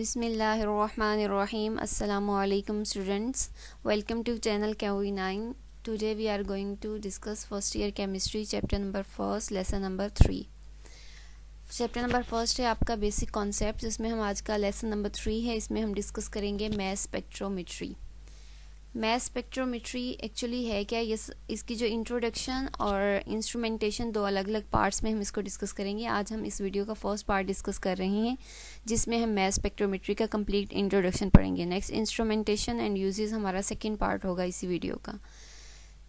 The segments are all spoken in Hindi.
Bismillahirrahmanirrahim. Assalamu alaikum students. Welcome to channel KOE9. Today we are going to discuss first year chemistry chapter number 1 lesson number 3. Chapter number first है आपका बेसिक कॉन्सेप्ट, जिसमें हम आज का लेसन नंबर 3 है। इसमें हम डिस्कस करेंगे mass spectrometry. Mass spectrometry actually है क्या, ये इसकी जो इंट्रोडक्शन और इंस्ट्रूमेंटेशन दो अलग अलग पार्ट्स में हम इसको डिस्कस करेंगे। आज हम इस वीडियो का फर्स्ट पार्ट डिस्कस कर रहे हैं, जिसमें हम मैस स्पेक्ट्रोमेट्री का कंप्लीट इंट्रोडक्शन पढ़ेंगे। नेक्स्ट इंस्ट्रूमेंटेशन एंड यूजेस हमारा सेकेंड पार्ट होगा इसी वीडियो का।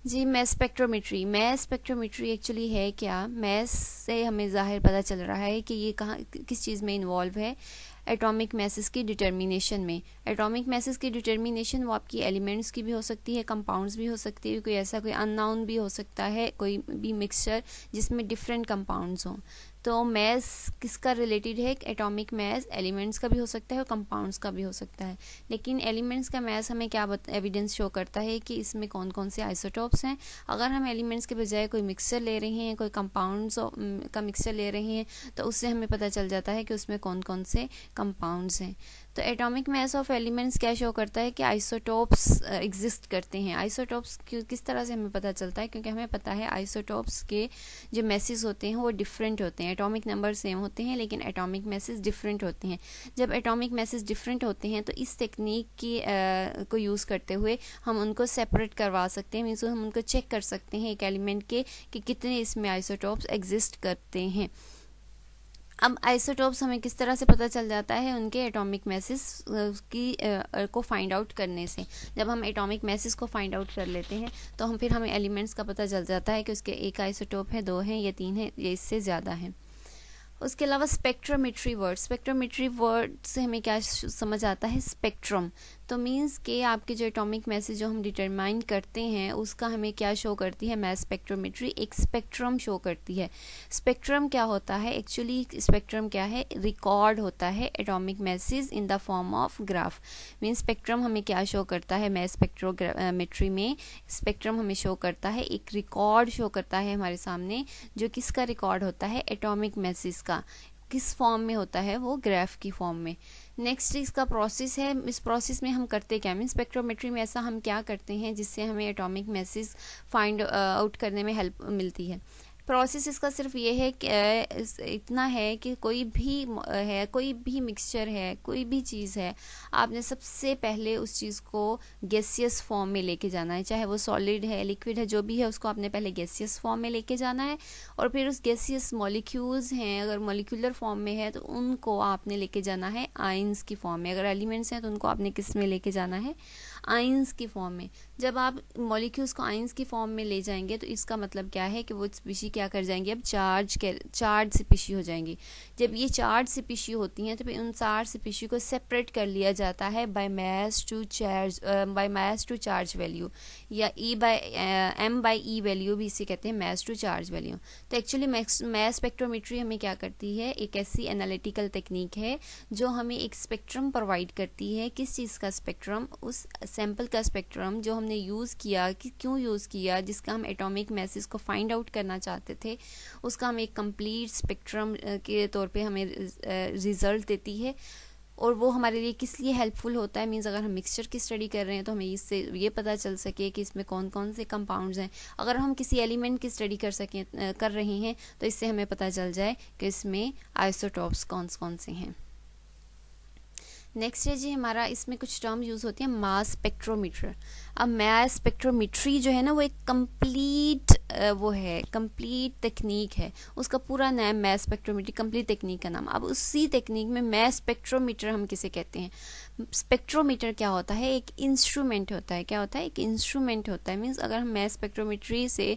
जी, मैस स्पेक्ट्रोमेट्री एक्चुअली है क्या, मैस से हमें ज़ाहिर पता चल रहा है कि ये कहाँ किस चीज़ में इन्वॉल्व है, एटॉमिक मैसेस की डिटर्मिनेशन में। एटॉमिक मैसेस की डिटर्मिनेशन वो आपकी एलिमेंट्स की भी हो सकती है, कंपाउंड्स भी हो सकती है, कोई ऐसा कोई अननोन भी हो सकता है, कोई भी मिक्सचर जिसमें डिफरेंट कंपाउंड्स हों। तो मैस किसका रिलेटेड है, एटॉमिक मैस एलिमेंट्स का भी हो सकता है और कंपाउंड्स का भी हो सकता है। लेकिन एलिमेंट्स का मैस हमें क्या एविडेंस शो करता है कि इसमें कौन कौन से आइसोटॉप्स हैं। अगर हम एलिमेंट्स के बजाय कोई मिक्सचर ले रहे हैं, कोई कंपाउंड्स का मिक्सचर ले रहे हैं, तो उससे हमें पता चल जाता है कि उसमें कौन कौन से कंपाउंड्स हैं। तो एटॉमिक मैस ऑफ एलिमेंट्स क्या शो करता है कि आइसोटॉप्स एग्जिस्ट करते हैं। आइसोटॉप्स किस तरह से हमें पता चलता है, क्योंकि हमें पता है आइसोटॉप्स के जो मैसेज होते हैं वो डिफरेंट होते हैं। एटॉमिक नंबर सेम होते हैं लेकिन एटॉमिक मैसेज डिफरेंट होते हैं। जब एटॉमिक मैसेज डिफरेंट होते हैं तो इस टेक्निक की को यूज़ करते हुए हम उनको सेपरेट करवा सकते हैं, मीन्स हम उनको चेक कर सकते हैं एक एलिमेंट के कि कितने इसमें आइसोटॉप्स एग्जिस्ट करते हैं। अब आइसोटॉप्स हमें किस तरह से पता चल जाता है, उनके एटॉमिक मैसेज की को फाइंड आउट करने से। जब हम एटॉमिक मैसेज को फाइंड आउट कर लेते हैं तो फिर हमें एलिमेंट्स का पता चल जाता है कि उसके एक आइसोटॉप है, दो हैं या तीन है या इससे ज़्यादा है। उसके अलावा स्पेक्ट्रोमेट्री वर्ड से हमें क्या समझ आता है, स्पेक्ट्रम। तो मींस के आपके जो एटॉमिक मैसेज जो हम डिटरमाइन करते हैं उसका हमें क्या शो करती है, मैस स्पेक्ट्रोमेट्री एक स्पेक्ट्रम शो करती है। स्पेक्ट्रम क्या होता है, एक्चुअली स्पेक्ट्रम क्या है, रिकॉर्ड होता है atomic message in the form of graph. Means spectrum हमें क्या शो करता है, मैस स्पेक्ट्रोमेट्री में स्पेक्ट्रम हमें शो करता है, एक रिकॉर्ड शो करता है हमारे सामने, जो किसका रिकॉर्ड होता है, एटॉमिक मैसेज का। किस फॉर्म में होता है वो, ग्राफ की फॉर्म में। नेक्स्ट इसका प्रोसेस है, इस प्रोसेस में हम करते क्या, मीन स्पेक्ट्रोमेट्री में ऐसा हम क्या करते हैं जिससे हमें एटॉमिक मैसेज फाइंड आउट करने में हेल्प मिलती है। प्रोसेस इसका सिर्फ ये है कि इतना है कि कोई भी मिक्सचर है, कोई भी चीज़ है, आपने सबसे पहले उस चीज़ को गैसियस फॉर्म में लेके जाना है। चाहे वो सॉलिड है, लिक्विड है, जो भी है, उसको आपने पहले गैसियस फॉर्म में लेके जाना है। और फिर उस गैसियस मॉलिक्यूल्स हैं, अगर मॉलिक्यूलर फॉर्म में है तो उनको आपने लेके जाना है आयंस की फॉर्म में। अगर एलिमेंट्स हैं तो उनको आपने किस में लेके जाना है, आयंस की फॉर्म में। जब आप मॉलिक्यूल्स को आयंस की फॉर्म में ले जाएंगे तो इसका मतलब क्या है कि वो स्पीशी क्या कर जाएंगे, अब चार्ज स्पीशी हो जाएंगी। जब ये चार्ज स्पीशी होती हैं तो फिर उन चार्ज स्पीशी को सेपरेट कर लिया जाता है by mass to charge value, या m/e वैल्यू भी इसे कहते हैं, मास टू चार्ज वैल्यू। तो एक्चुअली मैस स्पेक्ट्रोमेट्री हमें क्या करती है, एक ऐसी एनालिटिकल टेक्निक है जो हमें एक स्पेक्ट्रम प्रोवाइड करती है। किस चीज़ का स्पेक्ट्रम, उस सैंपल का स्पेक्ट्रम जो हमने यूज़ किया, कि क्यों यूज़ किया, जिसका हम एटॉमिक मैसेज को फाइंड आउट करना चाहते थे, उसका हम एक कंप्लीट स्पेक्ट्रम के तौर पे हमें रिजल्ट देती है। और वो हमारे लिए किस लिए हेल्पफुल होता है, मीन्स अगर हम मिक्सचर की स्टडी कर रहे हैं तो हमें इससे ये पता चल सके कि इसमें कौन कौन से कंपाउंड्स हैं। अगर हम किसी एलिमेंट की स्टडी कर रहे हैं तो इससे हमें पता चल जाए कि इसमें आइसोटॉप्स कौन कौन से हैं। नेक्स्ट है जी हमारा, इसमें कुछ टर्म यूज़ होती है, मास स्पेक्ट्रोमीटर। अब मास स्पेक्ट्रोमेट्री जो है ना, वो एक कंप्लीट टेक्निक है। उसका पूरा नाम मास स्पेक्ट्रोमेट्री, कंप्लीट टेक्निक का नाम। अब उसी टेक्निक में मास स्पेक्ट्रोमीटर हम किसे कहते हैं, स्पेक्ट्रोमीटर क्या होता है, एक इंस्ट्रूमेंट होता है। क्या होता है, एक इंस्ट्रूमेंट होता है। मीन्स अगर हम मास स्पेक्ट्रोमेट्री से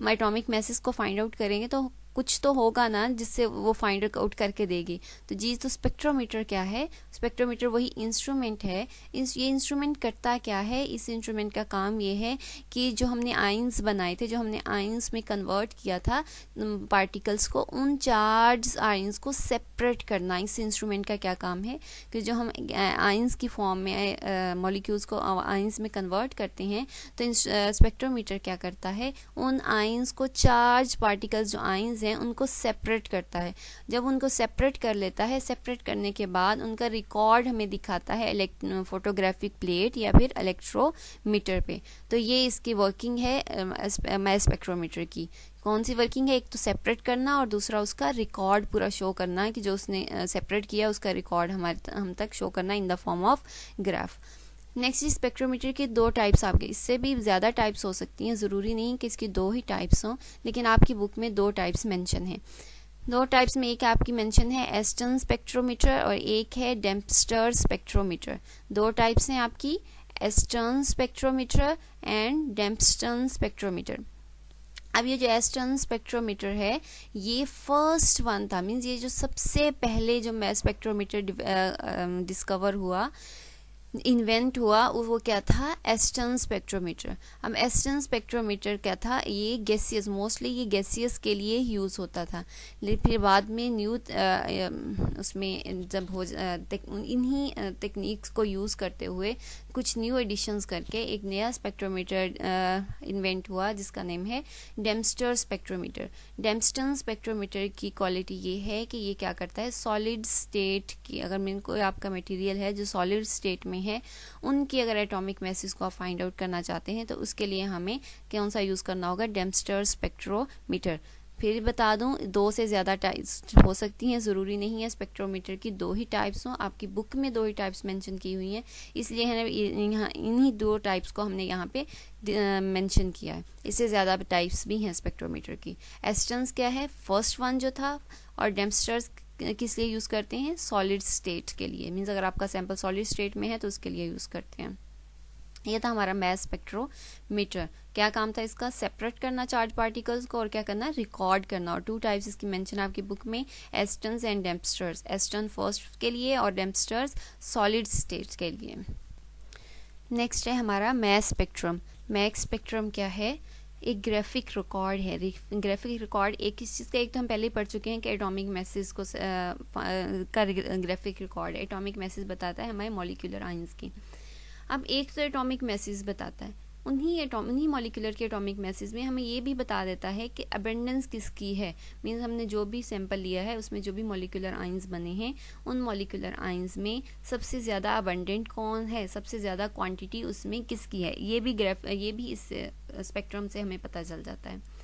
एटॉमिक मैसेज को फाइंड आउट करेंगे तो कुछ तो होगा ना जिससे वो फाइंड आउट करके देगी। तो जी, तो स्पेक्ट्रोमीटर क्या है, स्पेक्ट्रोमीटर वही इंस्ट्रूमेंट है। ये इंस्ट्रूमेंट करता क्या है, इस इंस्ट्रूमेंट का काम ये है कि जो हमने आयंस बनाए थे, जो हमने आयंस में कन्वर्ट किया था पार्टिकल्स को, उन चार्ज आयंस को सेपरेट करना। इस इंस्ट्रूमेंट का क्या काम है कि जो हम आयंस की फॉर्म में मॉलिक्यूल्स को आयंस में कन्वर्ट करते हैं, तो स्पेक्ट्रोमीटर क्या करता है, उन आयंस को, चार्ज पार्टिकल्स जो आयंस गैसेस हैं उनको सेपरेट करता है। जब उनको सेपरेट कर लेता है, सेपरेट करने के बाद उनका रिकॉर्ड हमें दिखाता है फोटोग्राफिक प्लेट या फिर इलेक्ट्रोमीटर पे। तो ये इसकी वर्किंग है मास स्पेक्ट्रोमीटर की। कौन सी वर्किंग है? एक तो सेपरेट करना और दूसरा उसका रिकॉर्ड पूरा शो करना है कि जो उसने सेपरेट किया उसका रिकॉर्ड हम तक शो करना in the form of graph. Next spectrometer के दो टाइप्स आपके, इससे भी ज़्यादा टाइप्स हो सकती हैं, ज़रूरी नहीं कि इसकी दो ही टाइप्स हों, लेकिन आपकी बुक में दो टाइप्स मेंशन हैं। दो टाइप्स में एक आपकी मेंशन है एस्टन स्पेक्ट्रोमीटर और एक है डेम्पस्टर स्पेक्ट्रोमीटर। दो टाइप्स हैं आपकी, एस्टन स्पेक्ट्रोमीटर एंड डेम्पस्टर स्पेक्ट्रोमीटर। अब ये जो एस्टन स्पेक्ट्रोमीटर है ये फर्स्ट वन था, मीन्स ये जो सबसे पहले जो मास स्पेक्ट्रोमीटर डिस्कवर हुआ, इन्वेंट हुआ, वो क्या था? Aston spectrometer. अब एस्टन स्पेक्ट्रोमीटर क्या था? ये गैसियस, मोस्टली ये गैसियस के लिए यूज़ होता था, लेकिन फिर बाद में न्यू उसमें जब हो इन्हीं टेक्निक्स को यूज़ करते हुए कुछ न्यू एडिशंस करके एक नया स्पेक्ट्रोमीटर इन्वेंट हुआ जिसका नेम है डेम्पस्टर स्पेक्ट्रोमीटर। डेम्पस्टर स्पेक्ट्रोमीटर की क्वालिटी ये है कि ये क्या करता है, सॉलिड स्टेट की, अगर कोई आपका मटेरियल है जो सॉलिड स्टेट में है, उनकी अगर एटॉमिक मैसेज को आप फाइंड आउट करना चाहते हैं तो उसके लिए हमें कौन सा यूज़ करना होगा? डेम्पस्टर स्पेक्ट्रोमीटर। फिर बता दूं, दो से ज़्यादा टाइप्स हो सकती हैं, ज़रूरी नहीं है स्पेक्ट्रोमीटर की दो ही टाइप्स हों। आपकी बुक में दो ही टाइप्स मेंशन की हुई हैं, इसलिए है यहाँ इन्हीं दो टाइप्स को हमने यहाँ पे मेंशन किया है। इससे ज़्यादा टाइप्स भी हैं स्पेक्ट्रोमीटर की। एस्टन्स क्या है? फर्स्ट वन जो था, और डेम्पस्टर्स किस लिए यूज़ करते हैं? सॉलिड स्टेट के लिए, मीन्स अगर आपका सैंपल सॉलिड स्टेट में है तो उसके लिए यूज़ करते हैं। ये था हमारा मास स्पेक्ट्रोमीटर। क्या काम था इसका? सेपरेट करना चार्ज पार्टिकल्स को और क्या करना? रिकॉर्ड करना। और टू टाइप्स इसकी मेंशन आपकी बुक में, एस्टन्स एंड डेम्पस्टर्स। एस्टन फर्स्ट के लिए और डेम्पस्टर्स सॉलिड स्टेट के लिए। नेक्स्ट है हमारा मास स्पेक्ट्रम। मास स्पेक्ट्रम क्या है? एक ग्राफिक रिकॉर्ड है। ग्राफिक रिकॉर्ड एक किस चीज़ का? एक तो हम पहले ही पढ़ चुके हैं कि एटॉमिक मैसेज को का ग्राफिक रिकॉर्ड है। एटॉमिक मैसेज बताता है हमारे मॉलिक्यूलर आयंस की। अब एक तो एटॉमिक मैसेज बताता है, उन्हीं मॉलिक्यूलर के एटॉमिक मैसेज में हमें ये भी बता देता है कि अबेंडेंस किसकी है, मीन्स हमने जो भी सैंपल लिया है उसमें जो भी मॉलिक्यूलर आयंस बने हैं, उन मॉलिक्यूलर आयंस में सबसे ज़्यादा अबेंडेंट कौन है, सबसे ज़्यादा क्वांटिटी उसमें किसकी है, ये भी इस स्पेक्ट्रम से हमें पता चल जाता है।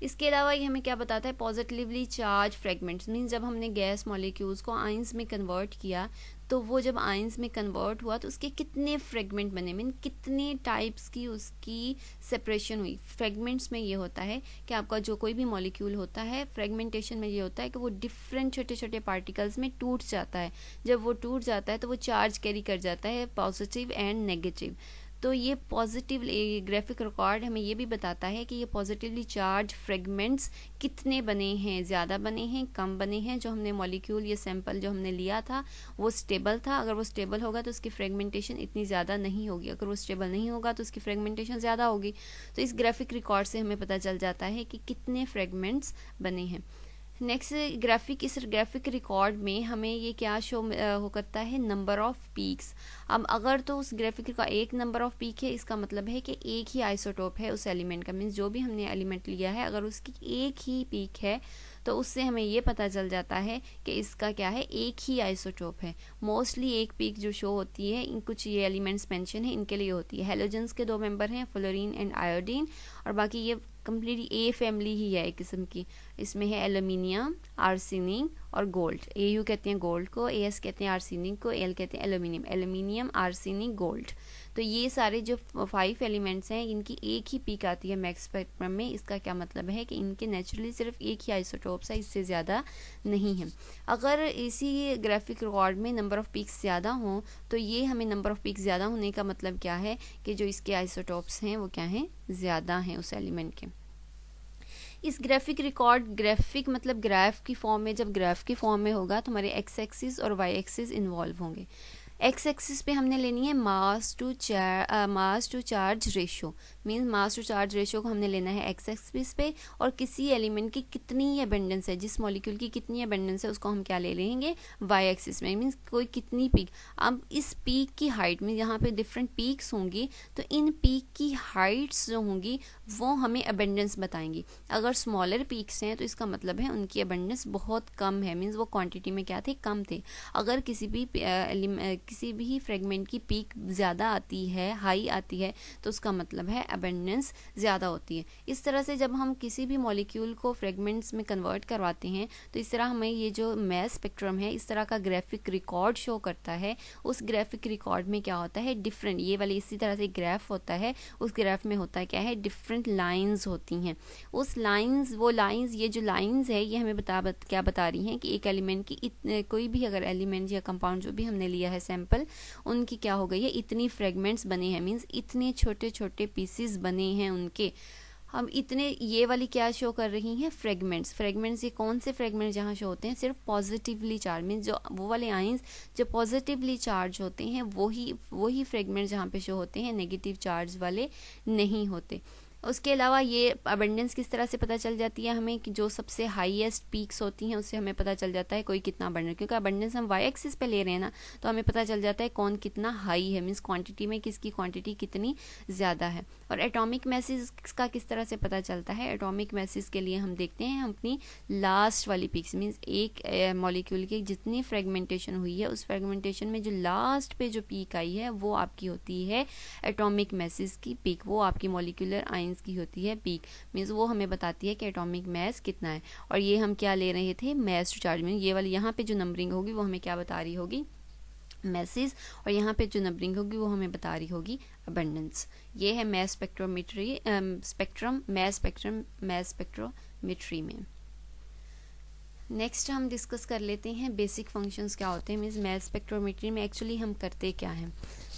इसके अलावा ये हमें क्या बताता है? पॉजिटिवली चार्ज फ्रेगमेंट्स, मीन्स जब हमने गैस मॉलिक्यूल्स को आयंस में कन्वर्ट किया तो वो जब आयंस में कन्वर्ट हुआ तो उसके कितने फ्रेगमेंट बने, मीन कितने टाइप्स की उसकी सेपरेशन हुई। फ्रेगमेंट्स में ये होता है कि आपका जो कोई भी मॉलिक्यूल होता है, फ्रेगमेंटेशन में ये होता है कि वो डिफरेंट छोटे छोटे पार्टिकल्स में टूट जाता है। जब वो टूट जाता है तो वो चार्ज कैरी कर जाता है, पॉजिटिव एंड नेगेटिव। तो ये पॉजिटिव ग्राफिक रिकॉर्ड हमें ये भी बताता है कि ये पॉजिटिवली चार्ज फ्रेगमेंट्स कितने बने हैं, ज़्यादा बने हैं, कम बने हैं। जो हमने मॉलिक्यूल, ये सैंपल जो हमने लिया था वो स्टेबल था, अगर वो स्टेबल होगा तो उसकी फ्रेगमेंटेशन इतनी ज़्यादा नहीं होगी, अगर वो स्टेबल नहीं होगा तो उसकी फ्रेगमेंटेशन ज़्यादा होगी। तो इस ग्राफिक रिकॉर्ड से हमें पता चल जाता है कि कितने फ्रेगमेंट्स बने हैं। नेक्स्ट इस ग्राफिक रिकॉर्ड में हमें ये क्या शो हो करता है? Number of peaks. अब अगर तो उस ग्राफिक का एक नंबर ऑफ पीक है, इसका मतलब है कि एक ही आइसोटोप है उस एलिमेंट का, मीन्स जो भी हमने एलिमेंट लिया है अगर उसकी एक ही पीक है तो उससे हमें ये पता चल जाता है कि इसका क्या है? एक ही आइसोटोप है। मोस्टली एक पीक जो शो होती है, कुछ ये एलिमेंट्स मेंशन है इनके लिए होती है। हेलोजेंस के दो मेंबर हैं, फ्लोरीन एंड आयोडीन, और बाकी ये कम्प्लीटली ए फैमिली ही है एक किस्म की। इसमें है एल्यूमिनियम, आर्सेनिक और गोल्ड। AU कहते हैं गोल्ड को, AS कहते हैं आर्सेनिक को, L कहते हैं एल्यूमिनियम। एल्यूमिनियम, आर्सेनिक, गोल्ड, तो ये सारे जो 5 एलिमेंट्स हैं इनकी एक ही पीक आती है मैक्स स्पेक्ट्रम में। इसका क्या मतलब है कि इनके नेचुरली सिर्फ एक ही आइसोटोप्स है, इससे ज़्यादा नहीं है। अगर इसी ग्राफिक रिकॉर्ड में नंबर ऑफ पीक्स ज़्यादा हों तो ये हमें नंबर ऑफ पीक्स ज़्यादा होने का मतलब क्या है कि जो इसके आइसोटोप्स हैं वो क्या हैं? ज़्यादा हैं उस एलिमेंट के। इस ग्राफिक रिकॉर्ड, ग्राफिक मतलब ग्राफ की फॉर्म में, जब ग्राफ की फॉर्म में होगा तो हमारे एक्स एक्सिस और वाई एक्सिस इन्वॉल्व होंगे। एक्स एक्सिस पे हमने लेनी है mass to charge ratio, means mass to charge ratio को हमने लेना है एक्स एक्सिस पे, और किसी एलिमेंट की कितनी अबंडेंस है, जिस मॉलिक्यूल की कितनी अबंडेंस है उसको हम क्या ले लेंगे वाई एक्सिस में, मींस कोई कितनी पीक। अब इस पीक की हाइट में यहाँ पे डिफरेंट पीक्स होंगी, तो इन पीक की हाइट्स जो होंगी वो हमें अबंडेंस बताएंगी। अगर स्मॉलर पीक्स हैं तो इसका मतलब है उनकी अबंडेंस बहुत कम है, मींस वो क्वांटिटी में क्या थे, कम थे। अगर किसी भी फ्रेगमेंट की पीक ज़्यादा आती है, हाई आती है, तो उसका मतलब है अबंडेंस ज़्यादा होती है। इस तरह से जब हम किसी भी मॉलिक्यूल को फ्रेगमेंट्स में कन्वर्ट करवाते हैं तो इस तरह हमें ये जो मास स्पेक्ट्रम है इस तरह का ग्राफिक रिकॉर्ड शो करता है। उस ग्राफिक रिकॉर्ड में क्या होता है, डिफरेंट, ये वाली इसी तरह से ग्राफ होता है, उस ग्राफ में होता है क्या है, डिफरेंट लाइंस होती हैं। उस लाइंस, वो लाइंस, ये जो लाइंस है ये हमें क्या बता रही हैं कि एक एलिमेंट की कोई भी अगर एलिमेंट या कंपाउंड जो भी हमने लिया है सैंपल, उनकी क्या हो गई है, इतनी फ्रेगमेंट्स बने हैं, मींस इतने छोटे छोटे पीसेस बने हैं उनके। हम इतने, ये वाली क्या शो कर रही हैं, फ्रेगमेंट्स ये कौन से फ्रेगमेंट जहाँ शो होते हैं, सिर्फ पॉजिटिवली चार्ज, मीन्स जो वो वाले आइंस जो पॉजिटिवली चार्ज होते हैं वही फ्रेगमेंट जहाँ पे शो होते हैं, नेगेटिव चार्ज वाले नहीं होते। उसके अलावा ये अबंडेंस किस तरह से पता चल जाती है हमें, कि जो सबसे हाईएस्ट पीक्स होती हैं उससे हमें पता चल जाता है कोई कितना अबंडेंस, क्योंकि अबंडेंस हम वाई एक्सिस पे ले रहे हैं ना, तो हमें पता चल जाता है कौन कितना हाई है, मींस क्वांटिटी में किसकी क्वांटिटी कितनी ज़्यादा है। और एटॉमिक मैसेज का किस तरह से पता चलता है, एटॉमिक मैसेज के लिए हम देखते हैं हम अपनी लास्ट वाली पीक्स, मीन्स एक मॉलिक्यूल की जितनी फ्रेगमेंटेशन हुई है उस फ्रेगमेंटेशन में जो लास्ट पे जो पीक आई है वो आपकी होती है एटॉमिक मैसेज की पीक, वो आपकी मॉलिक्यूलर आइंस की होती है पीक, मींस वो हमें बताती है कि एटॉमिक मास कितना है। और ये हम क्या ले रहे थे, मास टू चार्ज में, ये वाली यहाँ पे जो नंबरिंग होगी वो हमें क्या बता रही होगी, मैसेज, और यहाँ पे जो नंबरिंग होगी वो हमें बता रही होगी अबंडेंस। ये है मास स्पेक्ट्रोमेट्री में। नेक्स्ट हम डिस्कस कर लेते हैं बेसिक फंक्शंस क्या होते हैं, मींस मास स्पेक्ट्रोमेट्री में एक्चुअली हम करते क्या हैं।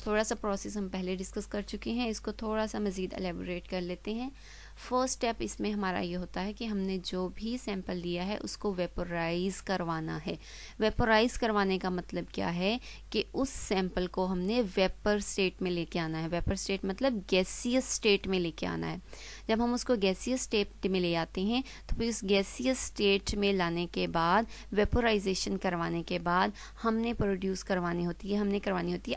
थोड़ा सा प्रोसेस हम पहले डिस्कस कर चुके हैं, इसको थोड़ा सा मज़ीद एलेबोरेट कर लेते हैं। फर्स्ट स्टेप इसमें हमारा ये होता है कि हमने जो भी सैंपल लिया है उसको वेपोराइज करवाना है। वेपोराइज करवाने का मतलब क्या है कि उस सैंपल को हमने वेपर स्टेट में लेके आना है। वेपर स्टेट मतलब गैसियस स्टेट में लेके आना है। जब हम उसको गैसियस स्टेट में ले आते हैं तो फिर उस गैसियस स्टेट में लाने के बाद, वेपोराइजेशन करवाने के बाद हमने प्रोड्यूस करवानी होती है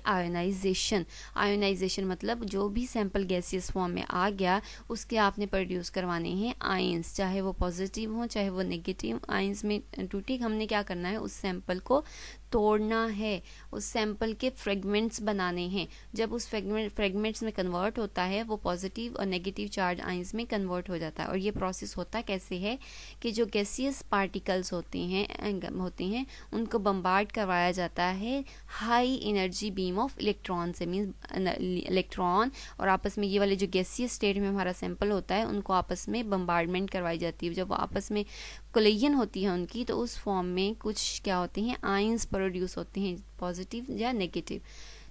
आयोनाइजेशन। आयोनाइजेशन मतलब जो भी सैंपल गैसियस फॉर्म में आ गया उसके आपने प्रोड्यूस करवाने हैं आयंस, चाहे वो पॉजिटिव हो चाहे वो नेगेटिव आयंस में टूटी। हमने क्या करना है, उस सैंपल को तोड़ना है, उस सैंपल के फ्रेगमेंट्स बनाने हैं। जब उस फ्रेगमेंट्स में कन्वर्ट होता है वो पॉजिटिव और नेगेटिव चार्ज आयंस में कन्वर्ट हो जाता है। और ये प्रोसेस होता कैसे है कि जो गैसियस पार्टिकल्स होते हैं उनको बम्बार्ड करवाया जाता है high energy beam of electron से, मीन्स इलेक्ट्रॉन और आपस में ये वाले जो गैसियस स्टेट में हमारा सैंपल होता है उनको आपस में बम्बार्डमेंट करवाई जाती है। जब वो आपस में कोलिजन होती है उनकी, तो उस फॉर्म में कुछ क्या होते हैं, आयंस प्रोड्यूस होते हैं, पॉजिटिव या नेगेटिव।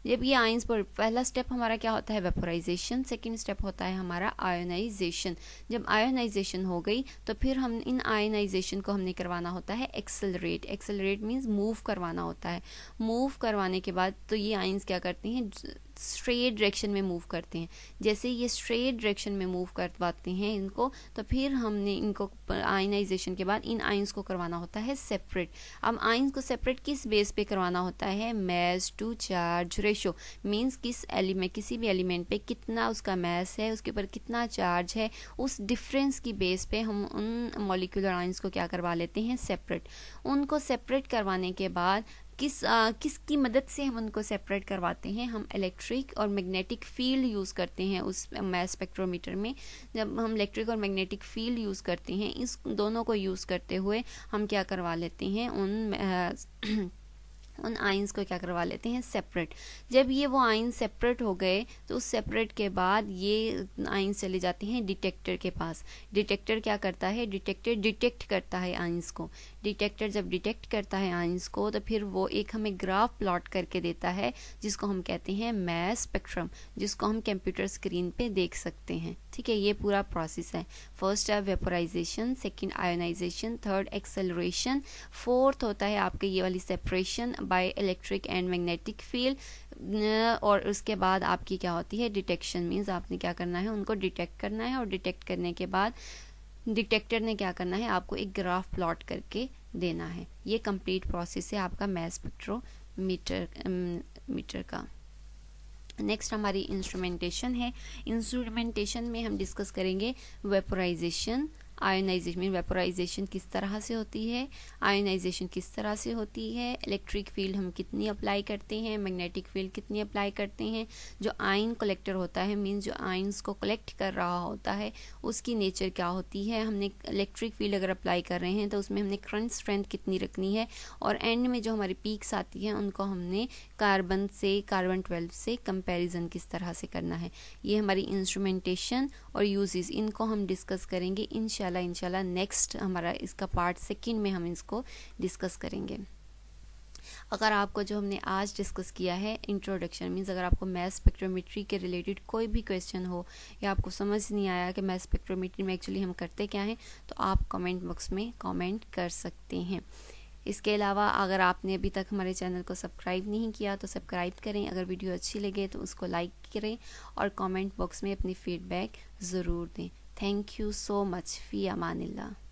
जब ये आयंस पर, पहला स्टेप हमारा क्या होता है, वेपोराइजेशन। सेकंड स्टेप होता है हमारा आयोनाइजेशन। जब आयोनाइजेशन हो गई तो फिर हम इन आयोनाइजेशन को हमने करवाना होता है एक्सेलरेट। एक्सेलरेट मीन्स मूव करवाना होता है। मूव करवाने के बाद तो ये आयंस क्या करते हैं, स्ट्रेट डायरेक्शन में मूव करते हैं। जैसे ये स्ट्रेट डायरेक्शन में मूव करवाते हैं इनको, तो फिर हमने इनको आयनाइजेशन के बाद इन आयंस को करवाना होता है सेपरेट। अब आयंस को सेपरेट किस बेस पे करवाना होता है, mass to charge ratio, means किसी भी एलिमेंट पे कितना उसका मास है, उसके ऊपर कितना चार्ज है, उस डिफरेंस की बेस पे हम उन मॉलिक्यूलर आयंस को क्या करवा लेते हैं, सेपरेट। उनको सेपरेट करवाने के बाद किसकी मदद से हम उनको सेपरेट करवाते हैं, हम इलेक्ट्रिक और मैग्नेटिक फील्ड यूज़ करते हैं उस मास स्पेक्ट्रोमीटर में। जब हम इलेक्ट्रिक और मैग्नेटिक फील्ड यूज़ करते हैं, इस दोनों को यूज़ करते हुए हम क्या करवा लेते हैं, उन आयंस को क्या करवा लेते हैं, सेपरेट। जब ये वो आयंस सेपरेट हो गए तो उस सेपरेट के बाद ये आयंस चले जाते हैं डिटेक्टर के पास। डिटेक्टर क्या करता है, डिटेक्टर डिटेक्ट करता है आयंस को। डिटेक्टर जब डिटेक्ट करता है आयंस को तो फिर वो एक हमें ग्राफ प्लॉट करके देता है जिसको हम कहते हैं मास स्पेक्ट्रम, जिसको हम कंप्यूटर स्क्रीन पे देख सकते हैं। ठीक है, ये पूरा प्रोसेस है। फर्स्ट है vaporisation, second ionisation, third acceleration, fourth होता है आपके ये वाली separation by electric and magnetic field, और उसके बाद आपकी क्या होती है डिटेक्शन। मीन्स आपने क्या करना है, उनको डिटेक्ट करना है, और डिटेक्ट करने के बाद डिटेक्टर ने क्या करना है, आपको एक ग्राफ प्लॉट करके देना है। ये कंप्लीट प्रोसेस है आपका मास स्पेक्ट्रोमीटर का। नेक्स्ट हमारी इंस्ट्रूमेंटेशन है। इंस्ट्रूमेंटेशन में हम डिस्कस करेंगे वेपोराइजेशन, आयोनाइजेशन। वेपोराइजेशन किस तरह से होती है, आयोनाइजेशन किस तरह से होती है, इलेक्ट्रिक फील्ड हम कितनी अप्लाई करते हैं, मैग्नेटिक फील्ड कितनी अप्लाई करते हैं, जो आयन कलेक्टर होता है मीन्स जो आयंस को कलेक्ट कर रहा होता है उसकी नेचर क्या होती है, हमने इलेक्ट्रिक फील्ड अगर अप्लाई कर रहे हैं तो उसमें हमने करंट स्ट्रेंथ कितनी रखनी है, और एंड में जो हमारी पीक्स आती हैं उनको हमने कार्बन 12 से कंपैरिजन किस तरह से करना है। ये हमारी इंस्ट्रूमेंटेशन और यूजेस, इनको हम डिस्कस करेंगे इंशाल्लाह नेक्स्ट हमारा इसका पार्ट 2 में हम इसको डिस्कस करेंगे। अगर आपको जो हमने आज डिस्कस किया है इंट्रोडक्शन मीन्स अगर आपको मास स्पेक्ट्रोमेट्री के रिलेटेड कोई भी क्वेश्चन हो या आपको समझ नहीं आया कि मास स्पेक्ट्रोमेट्री में एक्चुअली हम करते क्या हैं, तो आप कमेंट बॉक्स में कमेंट कर सकते हैं। इसके अलावा अगर आपने अभी तक हमारे चैनल को सब्सक्राइब नहीं किया तो सब्सक्राइब करें, अगर वीडियो अच्छी लगे तो उसको लाइक करें और कमेंट बॉक्स में अपनी फीडबैक ज़रूर दें। थैंक यू सो मच, फ़ी अमानिल्लाह।